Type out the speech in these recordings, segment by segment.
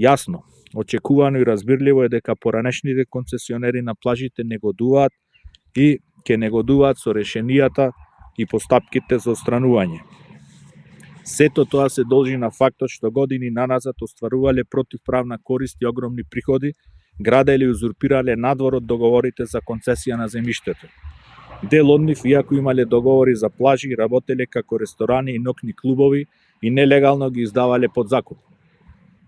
Јасно, очекувано и разбирливо е дека поранешните концесионери на плажите негодуваат и ќе негодуваат со решенијата и постапките за отстранување. Сето тоа се должи на фактот што години наназад остварувале противправна корист и огромни приходи, граделе и узурпирале надвор од договорите за концесија на земјиштето. Дел од нив, иако имале договори за плажи, работеле како ресторани и ноќни клубови и нелегално ги издавале под закуп.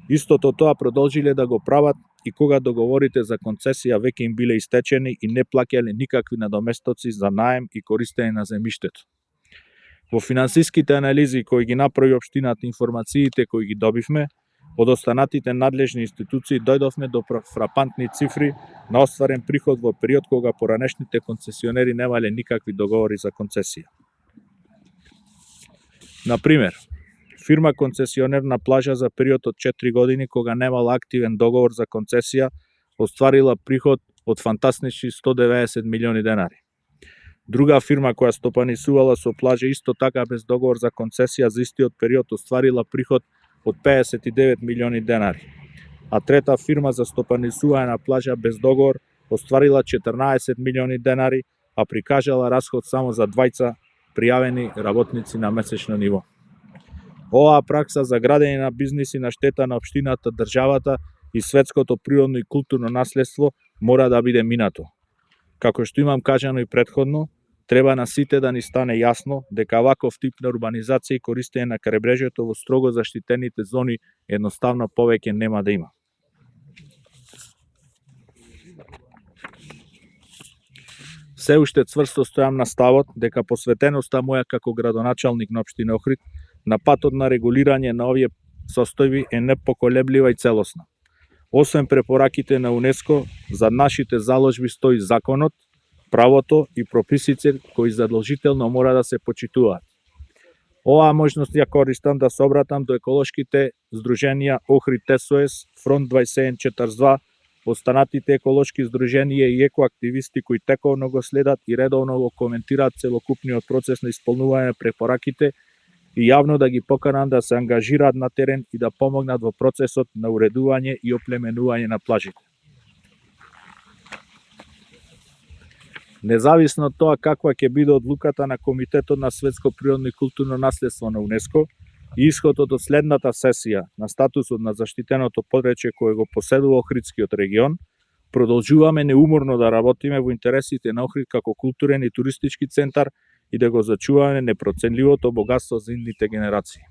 Истото тоа продолжиле да го прават и кога договорите за концесија веќе им биле истечени и не плаќале никакви надоместоци за наем и користење на земјиштето. Во финансиските анализи кои ги направи општината, информациите кои ги добивме од останатите надлежни институции, дојдовме до фрапантни цифри на остварен приход во период кога поранешните концесионери немале никакви договори за концесија. Например, фирма концесионер на плажа за период од 4 години, кога немала активен договор за концесија, остварила приход од фантастични 190 милиони денари. Друга фирма која стопанисувала со плажа исто така без договор за концесија за истиот период остварила приход од 59 милиони денари. А трета фирма за стопанисување на плажа без договор остварила 14 милиони денари, а прикажала расход само за 2 пријавени работници на месечно ниво. Оваа пракса за градење на бизниси на штета на општината, државата и светското природно и културно наследство мора да биде минато. Како што имам кажано и претходно, треба на сите да ни стане јасно дека ваков тип на урбанизација и користење на крајбрежјето во строго заштитените зони едноставно повеќе нема да има. Се уште цврсто стојам на ставот дека посветеноста моја како градоначалник на општина Охрид на патот на регулирање на овие состојби е непоколеблива и целосна. Освен препораките на УНЕСКО, за нашите заложби стои законот, правото и прописите кои задолжително мора да се почитуваат. Оваа можност ја користам да се обратам до еколошките здруженија Охрид СОС, Фронт 2742, останатите еколошки здруженија и екоактивисти кои тековно го следат и редовно го коментираат целокупниот процес на исполнување на препораките и јавно да ги поканам да се ангажираат на терен и да помогнат во процесот на уредување и оплеменување на плажите. Независно од тоа каква ќе биде одлуката на Комитетот на светско природно и културно наследство на УНЕСКО и исходот од следната сесија на статусот на заштитеното подречје кое го поседува Охридскиот регион, продолжуваме неуморно да работиме во интересите на Охрид како културен и туристички центар и да го зачуваме непроценливото богатство за идните генерации.